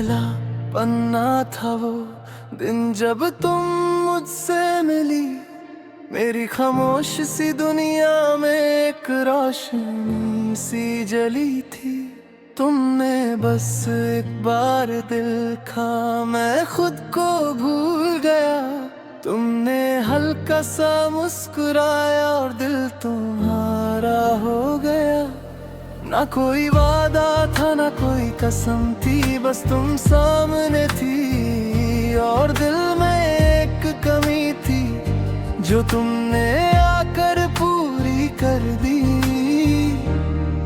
पहला पन्ना था वो दिन जब तुम मुझसे मिली। मेरी खामोश सी दुनिया में एक रोशनी सी जली थी। तुमने बस एक बार दिल खा, मैं खुद को भूल गया। तुमने हल्का सा मुस्कुराया और दिल तुम्हारा हो गया। ना कोई वादा था ना कोई कसम थी, बस तुम सामने थी। और दिल में एक कमी थी जो तुमने आकर पूरी कर दी।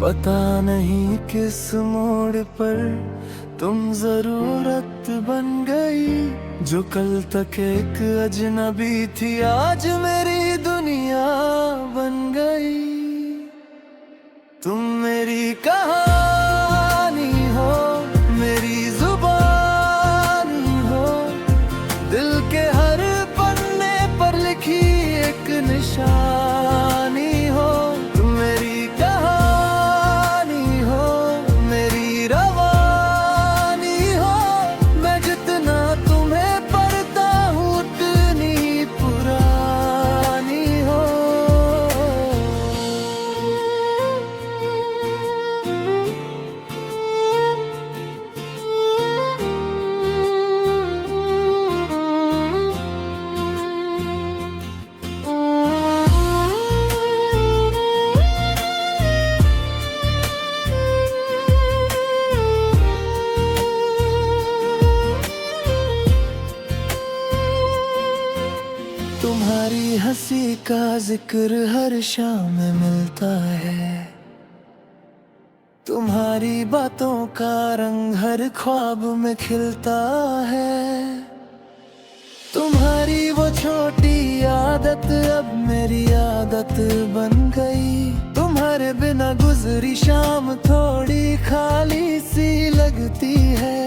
पता नहीं किस मोड़ पर तुम जरूरत बन गई। जो कल तक एक अजनबी थी आज मेरी दुनिया बन गई। तुम मेरी कहानी हो, मेरी जुबानी हो, दिल के हर पन्ने पर लिखी एक निशानी हो। तुम मेरी कहानी हो, मेरी रवानी हो। मैं जितना तुम्हें पढ़ता हूँ उतनी पुरानी हो। तुम्हारी हंसी का जिक्र हर शाम में मिलता है। तुम्हारी बातों का रंग हर ख्वाब में खिलता है। तुम्हारी वो छोटी आदत अब मेरी आदत बन गई। तुम्हारे बिना गुजरी शाम थोड़ी खाली सी लगती है।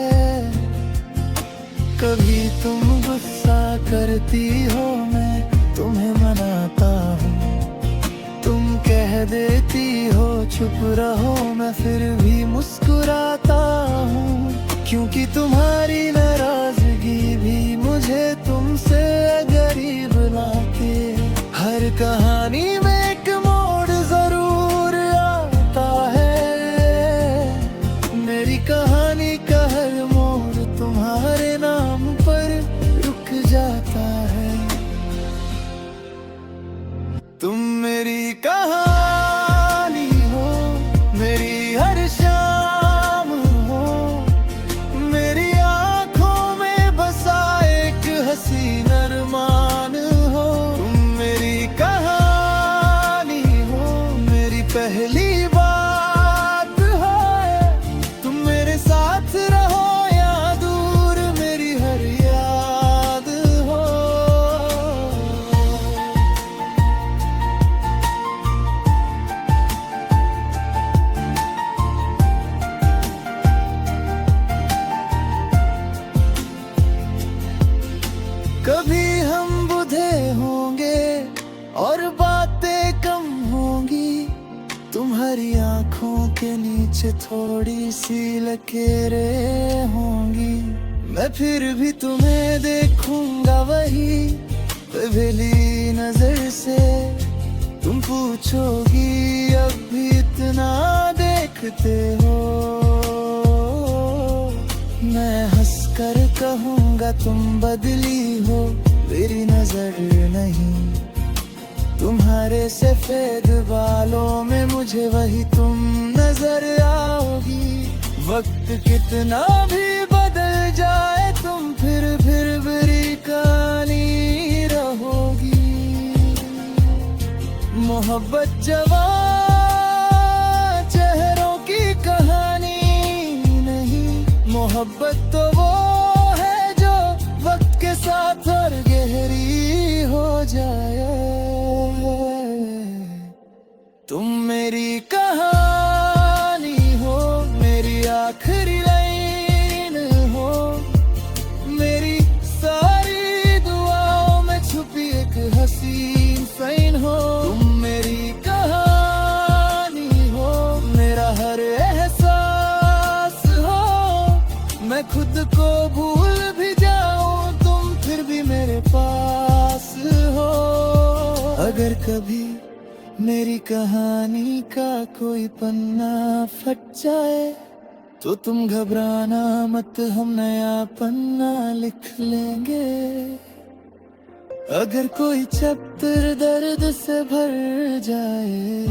कभी तुम गुस्सा करती हो, मैं तुम्हें मनाता हूँ। तुम कह देती हो चुप रहो, मैं फिर भी मुस्कुराता हूँ। क्योंकि तुम्हारी नाराजगी भी मुझे तुमसे करीब लाती है। हर कहानी में एक मोड़ जरूर आता है। मेरी कहानी का हर मोड़ तुम्हारे नाम पर रुक जाता है। तुम मेरी कहानी हो, मेरी हर शाम हो, मेरी आंखों में बसा एक हसीन अरमान हो। तुम मेरी कहानी हो, मेरी पहली बात हो। तुम मेरे साथ रहो या दूर, मेरी हर याद हो। कभी हम बुढ़े होंगे और बातें कम होंगी। तुम्हारी आंखों के नीचे थोड़ी सी लकीरें होंगी। मैं फिर भी तुम्हें देखूंगा वही बेवली नजर से। तुम पूछोगी अब भी इतना देखते हो। मैं हंसकर कहूँगा तुम बदली हो, मेरी नजर नहीं। तुम्हारे सफेद बालों में मुझे वही तुम नजर आओगी। वक्त कितना भी बदल जाए तुम फिर मेरी कहानी रहोगी। मोहब्बत जवान चेहरों की कहानी नहीं। मोहब्बत तो वो है जो वक्त के साथ और गहरी हो जाए। तुम मेरी कहानी हो, मेरी आखिरी लाइन हो, मेरी सारी दुआओं में छुपी एक हसीन साइन हो। तुम मेरी कहानी हो, मेरा हर एहसास हो। मैं खुद को भूल भी जाऊं तुम फिर भी मेरे पास हो। अगर कभी मेरी कहानी का कोई पन्ना फट जाए तो तुम घबराना मत, हम नया पन्ना लिख लेंगे। अगर कोई चैप्टर दर्द से भर जाए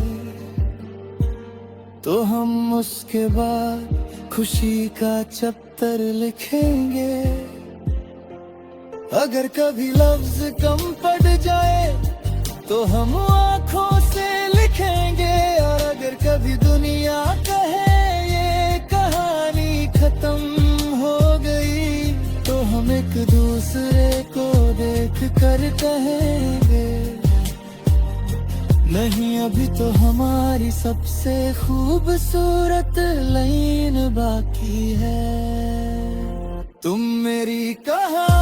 तो हम उसके बाद खुशी का चैप्टर लिखेंगे। अगर कभी लफ्ज कम पड़ जाए तो हम आंखों से लिखेंगे। और अगर कभी दुनिया कहे ये कहानी खत्म हो गई तो हम एक दूसरे को देख कर कहेंगे, नहीं अभी तो हमारी सबसे खूबसूरत लाइन बाकी है। तुम मेरी कहानी